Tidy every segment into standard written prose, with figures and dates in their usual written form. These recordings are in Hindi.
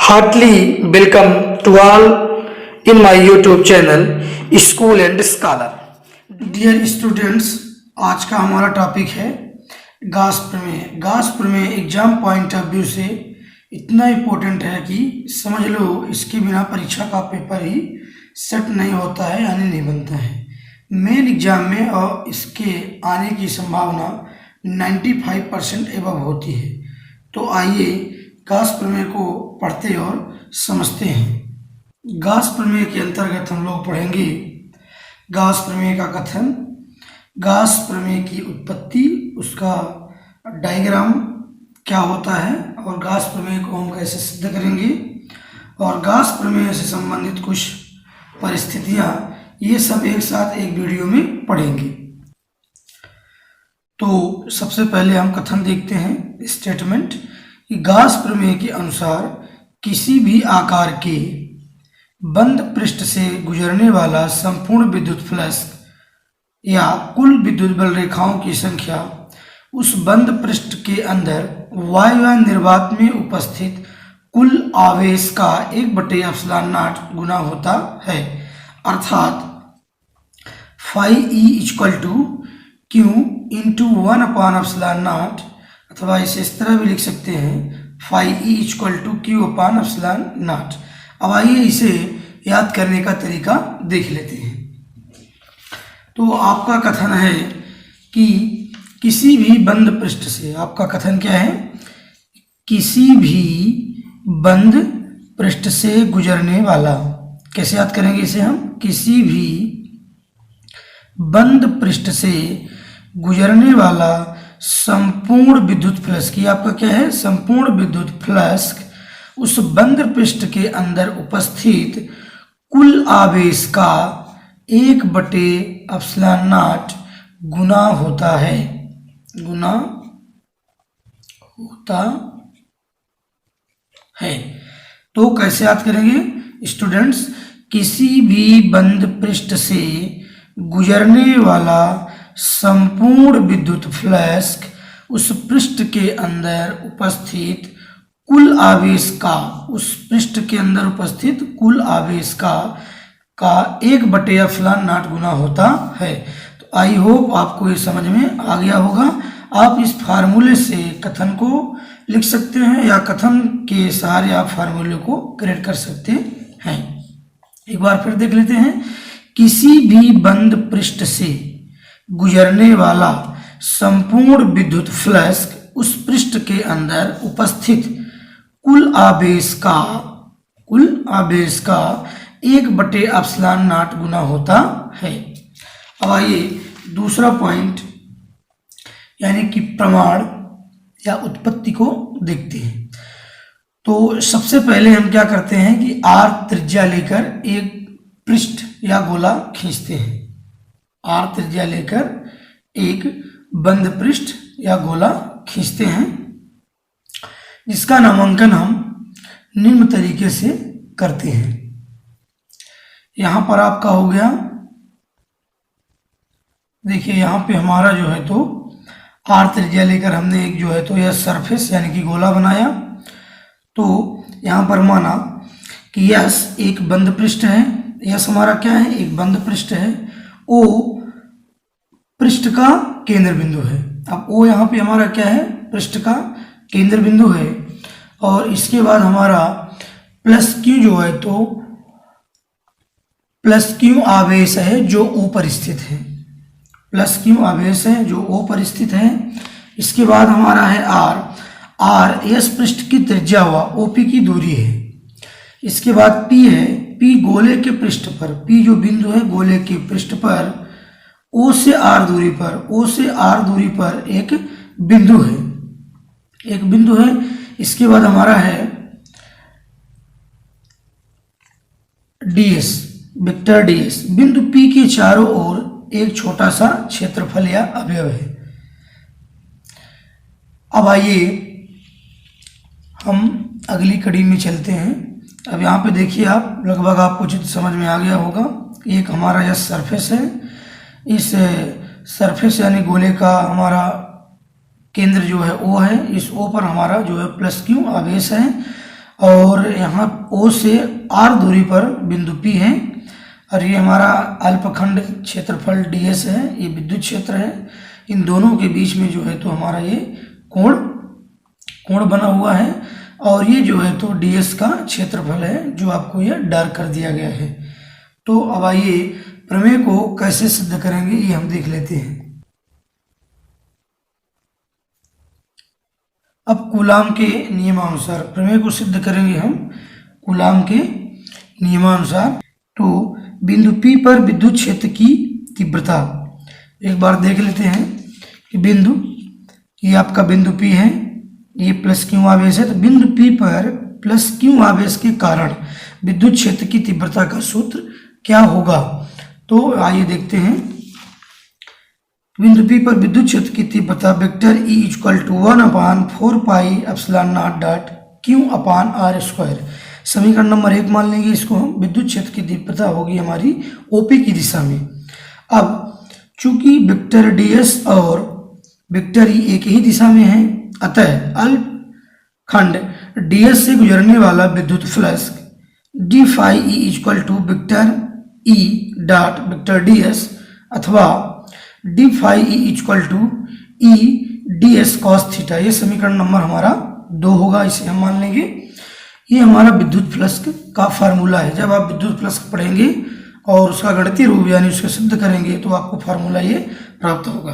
Heartily welcome to all in my YouTube channel School and Scholar. Dear students, आज का हमारा टॉपिक है गास प्रमेय। गास प्रमेय एग्जाम पॉइंट ऑफ व्यू से इतना इम्पोर्टेंट है कि समझ लो इसके बिना परीक्षा का पेपर ही सेट नहीं होता है यानी नहीं बनता है। मेन एग्जाम में और इसके आने की संभावना 95% एबव होती है। तो आइए गास प्रमेय को पढ़ते और समझते हैं। गास प्रमेय के अंतर्गत हम लोग पढ़ेंगे गास प्रमेय का कथन, गास प्रमेय की उत्पत्ति, उसका डायग्राम क्या होता है और गास प्रमेय को हम कैसे सिद्ध करेंगे और गास प्रमेय से संबंधित कुछ परिस्थितियां, ये सब एक साथ एक वीडियो में पढ़ेंगे। तो सबसे पहले हम कथन देखते हैं, स्टेटमेंट कि गास प्रमेय के अनुसार किसी भी आकार के बंद पृष्ठ से गुजरने वाला संपूर्ण विद्युत फ्लक्स या कुल विद्युत बल रेखाओं की संख्या उस बंद पृष्ठ के अंदर वायुयान निर्वात में उपस्थित कुल आवेश का 1/ε0 गुना होता है। अर्थात phi E = Q × 1/ε0, अथवा इसे इस तरह भी लिख सकते हैं phi E = Q/ε0। अब आइए इसे याद करने का तरीका देख लेते हैं। तो आपका कथन है कि किसी भी बंद पृष्ठ से, आपका कथन क्या है, किसी भी बंद पृष्ठ से गुजरने वाला, कैसे याद करेंगे इसे हम, किसी भी बंद पृष्ठ से गुजरने वाला संपूर्ण विद्युत फ्लक्स की, आपका क्या है, संपूर्ण विद्युत फ्लक्स उस बंद पृष्ठ के अंदर उपस्थित कुल आवेश का 1/ε0 गुना होता है, गुना होता है। तो कैसे याद करेंगे स्टूडेंट्स, किसी भी बंद पृष्ठ से गुजरने वाला संपूर्ण विद्युत फ्लक्स उस पृष्ठ के अंदर उपस्थित कुल आवेश का, उस पृष्ठ के अंदर उपस्थित कुल आवेश का 1/ε0 गुना होता है। तो आई होप आपको ये समझ में आ गया होगा। आप इस फार्मूले से कथन को लिख सकते हैं या कथन के सहारे आप फार्मूले को क्रिएट कर सकते हैं। एक बार फिर देख लेते हैं, किसी भी बंद पृष्ठ से गुजरने वाला संपूर्ण विद्युत फ्लक्स उस पृष्ठ के अंदर उपस्थित कुल आवेश का 1/ε0 गुना होता है। अब आइए दूसरा पॉइंट यानी कि प्रमाण या उत्पत्ति को देखते हैं। तो सबसे पहले हम क्या करते हैं कि r त्रिज्या लेकर एक पृष्ठ या गोला खींचते हैं। r त्रिज्या लेकर एक बंद पृष्ठ या गोला खींचते हैं, जिसका नामांकन हम निम्न तरीके से करते हैं। यहां पर आपका हो गया, देखिए यहां पे हमारा जो है तो r त्रिज्या लेकर हमने एक जो है तो यह सरफेस यानी कि गोला बनाया। तो यहां पर माना कि यस एक बंद पृष्ठ है, यस हमारा क्या है, एक बंद पृष्ठ है, ओ पृष्ठ का केंद्र बिंदु है। अब ओ यहाँ पे हमारा क्या है, पृष्ठ का केंद्र बिंदु है। और इसके बाद हमारा +Q जो है तो +Q आवेश है जो O पर स्थित है, +Q आवेश है जो O पर स्थित है। इसके बाद हमारा है R S पृष्ठ की त्रिज्या हुआ, OP की दूरी है। इसके बाद P है, P गोले के पृष्ठ पर, P जो बिंदु है गोले के पृष्ठ पर O से R दूरी पर, O से R दूरी पर एक बिंदु है, एक बिंदु है। इसके बाद हमारा है DS, वेक्टर DS, बिंदु P के चारों ओर एक छोटा सा क्षेत्रफल या अवयव है। अब आइए हम अगली कड़ी में चलते हैं। अब यहाँ पे देखिए आप, लगभग आपको चित्र समझ में आ गया होगा। एक हमारा यह सरफेस है, इस सरफेस यानी गोले का हमारा केंद्र जो है O है, इस O पर हमारा जो है +Q आवेश है और यहाँ O से R दूरी पर बिंदु P है और ये हमारा अल्पखंड क्षेत्रफल ds है, ये विद्युत क्षेत्र है। इन दोनों के बीच में जो है तो हमारा ये कोण बना हुआ है और ये जो है तो ds का क्षेत्रफल है जो आपको ये डार्क कर दिया गया है। तो अब आइए प्रमेय को कैसे सिद्ध करेंगे ये हम देख लेते हैं। अब कूलाम के नियमानुसार प्रमेय को सिद्ध करेंगे हम कूलाम के नियमानुसार। तो बिंदु P पर विद्युत क्षेत्र की तीव्रता एक बार देख लेते हैं कि बिंदु, ये आपका बिंदु P है, ये प्लस Q आवेश है, तो बिंदु P पर प्लस Q आवेश के कारण विद्युत क्षेत्र की तीव्रता का सूत्र क्या होगा। तो आइए देखते हैं। बिंदु P पर विद्युत क्षेत्र की तीव्रता vector E equal to 1/4 pi epsilon nought dot Q/r²। समीकरण नंबर 1 मान लेंगे इसको हम। विद्युत क्षेत्र की तीव्रता होगी हमारी OP की दिशा में। अब चूंकि वेक्टर ds और वेक्टर E एक ही दिशा में है, अतः अल्पखंड ds से गुजरने वाला विद्युत flux d phi E equal to vector E dot vector ds अथवा d phi E equal to E ds cos theta, ये समीकरण नंबर हमारा 2 होगा, इसे हम मान लेंगे। ये हमारा विद्युत फ्लक्स का फार्मूला है। जब आप विद्युत फ्लक्स पढ़ेंगे और उसका गणितीय रूप यानी उसको सिद्ध करेंगे तो आपको फार्मूला ये प्राप्त होगा।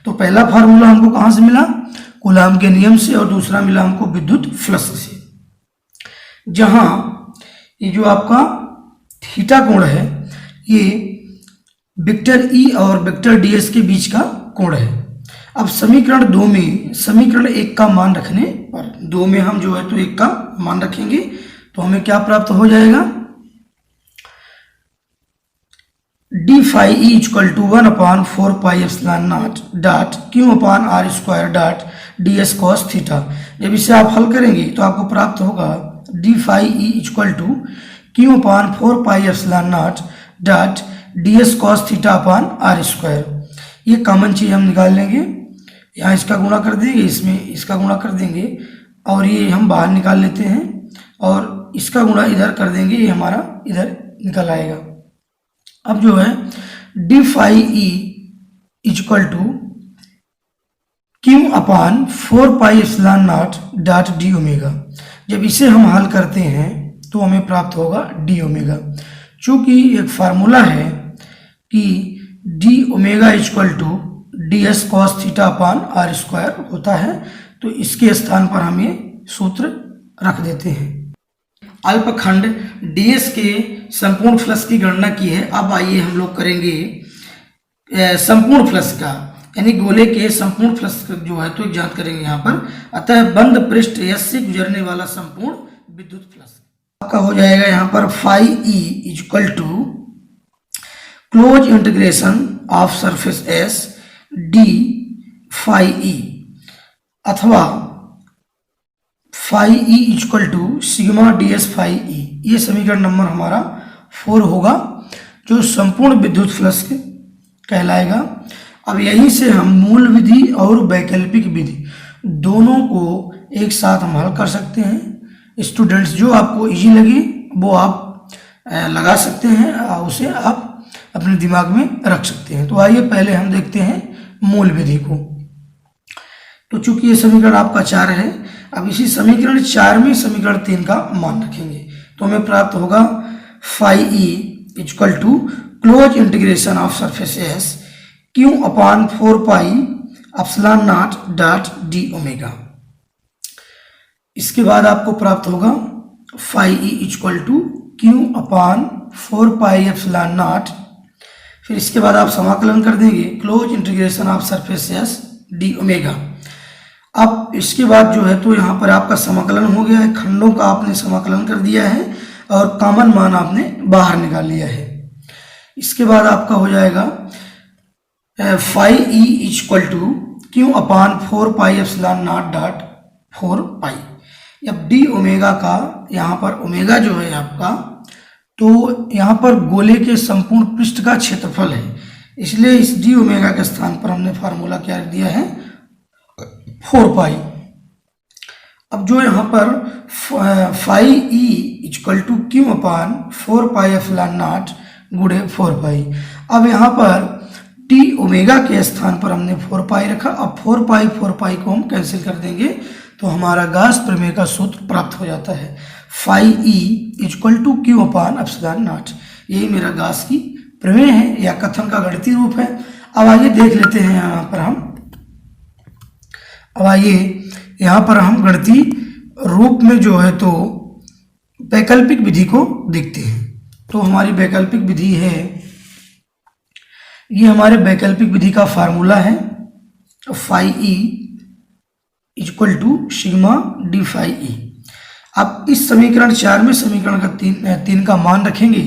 तो पहला फार्मूला हमको कहाँ से मिला, कूलाम के नियम से, और दूसरा मिला हमको विद्युत फ्लक्स से। जहाँ ये जो आपका थीटा कोण है ये वेक्टर E और वेक्टर ds के बीच का कोण है। अब समीकरण 2 में समीकरण 1 का मान रखने पर 2 में हम जो है तो 1 का मान रखेंगे तो हमें क्या प्राप्त हो जाएगा, d phi E equal to 1/4 pi epsilon nought dot Q/r² dot ds cos theta. जब इसे आप हल करेंगे तो आपको प्राप्त होगा d phi E equal to Q/4 pi epsilon nought dot ds cos थीटा/r²। ये कॉमन चीज हम निकाल लेंगे, यहाँ इसका गुणा कर देंगे, इसमें इसका गुणा कर देंगे और ये हम बाहर निकाल लेते हैं और इसका गुणा इधर कर देंगे, ये हमारा इधर निकल आएगा। अब जो है d phi E equal to Q/4 pi epsilon nought dot d omega. जब इसे हम हल करते हैं तो हमें प्राप्त होगा d ओमेगा। चूंकि एक फार्मूला है कि d omega equal to ds cos थीटा/r² होता है, तो इसके स्थान पर हम ये सूत्र रख देते हैं। अल्पखंड ds के संपूर्ण फ्लक्स की गणना की है। अब आइए हम लोग करेंगे संपूर्ण फ्लक्स का, यानी गोले के संपूर्ण फ्लक्स जो है तो ज्ञात करेंगे यहाँ पर। अतः बंद पृष्ठ S से गुजरने वाला संपूर्ण विद्युत फ्लक्स आपका हो जाएगा यहाँ पर phi E equal to close integration of surface S d phi E अथवा phi E equal to sigma ds phi E। ये समीकरण नंबर हमारा 4 होगा जो संपूर्ण विद्युत फ्लक्स कहलाएगा। अब यहीं से हम मूल विधि और वैकल्पिक विधि दोनों को एक साथ हम हल कर सकते हैं। स्टूडेंट्स जो आपको इजी लगे वो आप लगा सकते हैं, उसे आप अपने दिमाग में रख सकते हैं। तो आइए पहले हम देखते हैं मूल विधि को। तो चूंकि ये समीकरण आपका 4 है, अब इसी समीकरण 4 में समीकरण 3 का मान रखेंगे तो हमें प्राप्त होगा phi E equal to close integration of surface S Q/4 pi epsilon nought dot d omega. इसके बाद आपको प्राप्त होगा phi E equal to Q/4 pi epsilon nought. फिर इसके बाद आप समाकलन कर देंगे close integration of surface S d omega. अब इसके बाद जो है तो यहाँ पर आपका समाकलन हो गया है, खंडों का आपने समाकलन कर दिया है और कॉमन मान आपने बाहर निकाल लिया है। इसके बाद आपका हो जाएगा phi E equal to Q/4 pi epsilon nought dot 4 pi. अब d ओमेगा का यहाँ पर ओमेगा जो है आपका, तो यहाँ पर गोले के संपूर्ण पृष्ठ का क्षेत्रफल है, इसलिए इस d ओमेगा के स्थान पर हमने फार्मूला क्या रख दिया है 4 पाई। अब जो यहाँ पर phi E equal to Q upon 4 pi epsilon nought गुणे 4 पाई। अब यहाँ पर टी ओमेगा के स्थान पर हमने 4 पाई रखा। अब 4 पाई को हम कैंसिल कर देंगे तो हमारा गास प्रमेय का सूत्र प्राप्त हो जाता है, phi E equal to Q upon epsilon nought. यही मेरा गास की प्रमेय है या कथन का गणितीय रूप है। अब आइए देख लेते हैं यहाँ पर हम गणितीय रूप में जो है तो वैकल्पिक विधि को देखते हैं। तो हमारी वैकल्पिक विधि है, ये हमारे वैकल्पिक विधि का फार्मूला है, phi E equal to sigma D phi E. अब इस समीकरण 4 में समीकरण का 3 का मान रखेंगे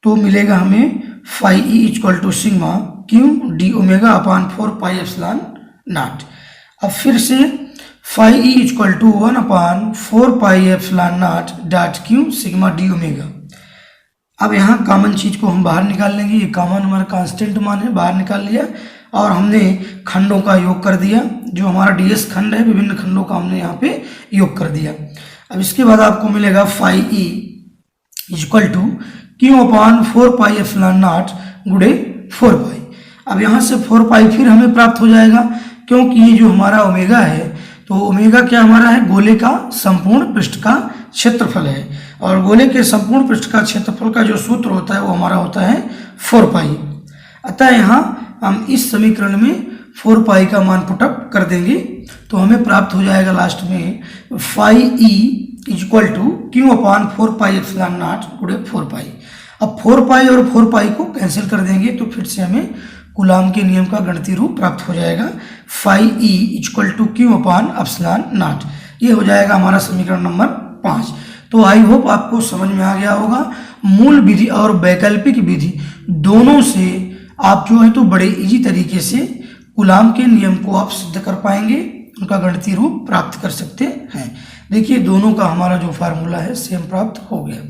तो मिलेगा हमें phi E equal to sigma Q D omega upon 4 pi epsilon nought. अब फिर से phi E equal to 1 upon 4 pi epsilon nought dot Q sigma D omega. अब यहाँ कॉमन चीज को हम बाहर निकाल लेंगे, ये कॉमन हमारा कांस्टेंट मान है, बाहर निकाल लिया और हमने खंडों का योग कर दिया। जो हमारा डीएस खंड है विभिन्न खंडों का हमने यहाँ पे योग कर दिया। अब इसके बाद आपको मिलेगा phi E equal to Q upon 4 pi epsilon nought गुणे 4 पाई। अब यहाँ से 4 पाई फिर हमें प्राप्त हो जाएगा, क्योंकि ये जो हमारा ओमेगा है तो ओमेगा क्या हमारा है, गोले का संपूर्ण पृष्ठ का क्षेत्रफल है, और गोले के संपूर्ण पृष्ठ का क्षेत्रफल का जो सूत्र होता है वो हमारा होता है 4 पाई। अतः यहाँ हम इस समीकरण में 4 पाई का मान पुटअप कर देंगे तो हमें प्राप्त हो जाएगा लास्ट में phi E equal to Q upon 4 pi epsilon nought गुणे 4 पाई। अब 4 पाई और 4 पाई को कैंसिल कर देंगे तो फिर से हमें कूलाम के नियम का गणितीय रूप प्राप्त हो जाएगा, phi E equal to Q upon epsilon nought. ये हो जाएगा हमारा समीकरण नंबर 5। तो आई होप आपको समझ में आ गया होगा। मूल विधि और वैकल्पिक विधि दोनों से आप जो है तो बड़े इजी तरीके से कूलाम के नियम को आप सिद्ध कर पाएंगे, उनका गणितीय रूप प्राप्त कर सकते हैं। देखिए दोनों का हमारा जो फार्मूला है सेम प्राप्त हो गया।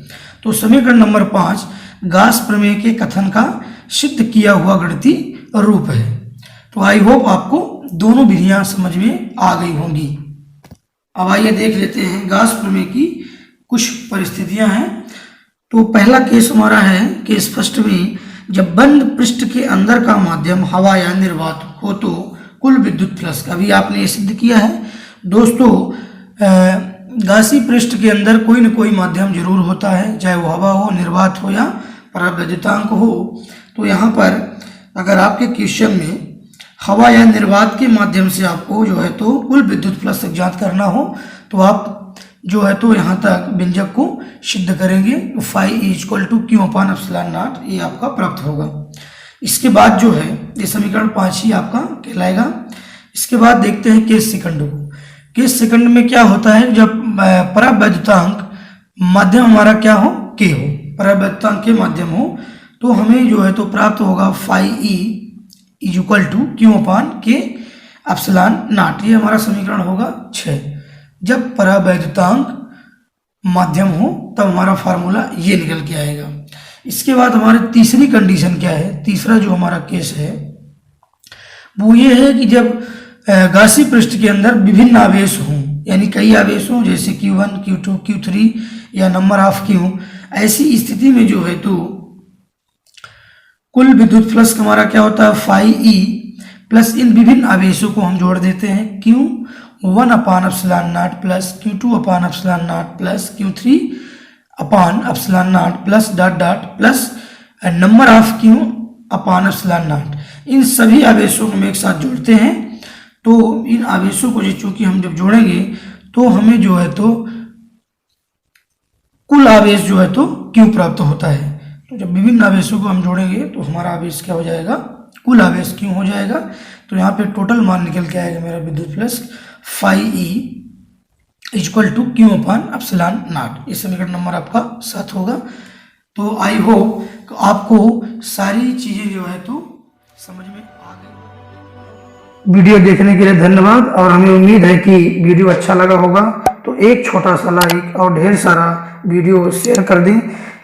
तो समीकरण नंबर 5 गास प्रमेय के कथन का सिद्ध किया हुआ गणितीय रूप है। तो आई होप आपको दोनों विधियां समझ में आ गई होंगी। अब आइए देख लेते हैं गास प्रमेय की कुछ परिस्थितियां हैं। तो पहला केस हमारा है केस फर्स्ट में, जब बंद पृष्ठ के अंदर का माध्यम हवा या निर्वात हो तो कुल विद्युत फ्लक्स। अभी आपने ये सिद्ध किया है दोस्तों, गासी पृष्ठ के अंदर कोई न कोई माध्यम जरूर होता है, चाहे वो हवा हो, निर्वात हो या परावैद्युतांक हो। तो यहाँ पर अगर आपके क्वेश्चन में हवा या निर्वात के माध्यम से आपको जो है तो कुल विद्युत फ्लक्स ज्ञात करना हो तो आप जो है तो यहाँ तक व्यंजक को सिद्ध करेंगे, phi equal to Q upon epsilon nought, ये आपका प्राप्त होगा। इसके बाद जो है ये समीकरण 5 ही आपका कहलाएगा। इसके बाद देखते हैं केस सेकंड को। केस सेकंड में क्या होता है, जब परावैद्युतांक माध्यम हमारा क्या हो, के हो, परावैद्युतांक के माध्यम हो तो हमें जो है तो प्राप्त होगा phi E is equal to Q upon के एप्सिलॉन नॉट। ये हमारा समीकरण होगा 6। जब परावैद्युतांक माध्यम हो तब हमारा फार्मूला ये निकल के आएगा। इसके बाद हमारी तीसरी कंडीशन क्या है, तीसरा जो हमारा केस है वो ये है कि जब गासी पृष्ठ के अंदर विभिन्न आवेश हों, यानी कई आवेश हों जैसे Q1, Q2, Q3 या नंबर ऑफ Q, ऐसी स्थिति में जो है तो कुल विद्युत फ्लक्स हमारा क्या होता है, फाई ई प्लस इन विभिन्न आवेशों को हम जोड़ देते हैं, Q1 upon epsilon naught plus Q2 upon epsilon naught plus Q3 upon epsilon naught plus dot dot plus number of Q upon epsilon naught. इन सभी आवेशों को हम एक साथ जोड़ते हैं। तो इन आवेशों को चूंकि हम जब जोड़ेंगे तो हमें जो है तो कुल आवेश जो है तो Q प्राप्त होता है। तो जब विभिन्न आवेशों को हम जोड़ेंगे तो हमारा आवेश क्या हो जाएगा, कुल आवेश Q हो जाएगा। तो यहाँ पे टोटल मान निकल के आएगा मेरा विद्युत flux phi E equal to Q upon epsilon nought. ये समीकरण नंबर आपका 7 होगा। तो आई होप आपको सारी चीजें जो है तो समझ में आ गई। वीडियो देखने के लिए धन्यवाद, और हमें उम्मीद है कि वीडियो अच्छा लगा होगा। तो एक छोटा सा लाइक और ढेर सारा वीडियो शेयर कर दें।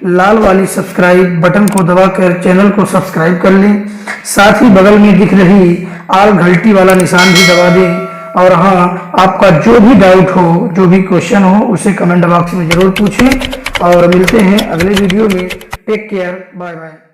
लाल वाली सब्सक्राइब बटन को दबाकर चैनल को सब्सक्राइब कर लें। साथ ही बगल में दिख रही आल घंटी वाला निशान भी दबा दें। और हाँ, आपका जो भी डाउट हो, जो भी क्वेश्चन हो, उसे कमेंट बॉक्स में जरूर पूछें और मिलते हैं अगले वीडियो में। Take care, bye bye.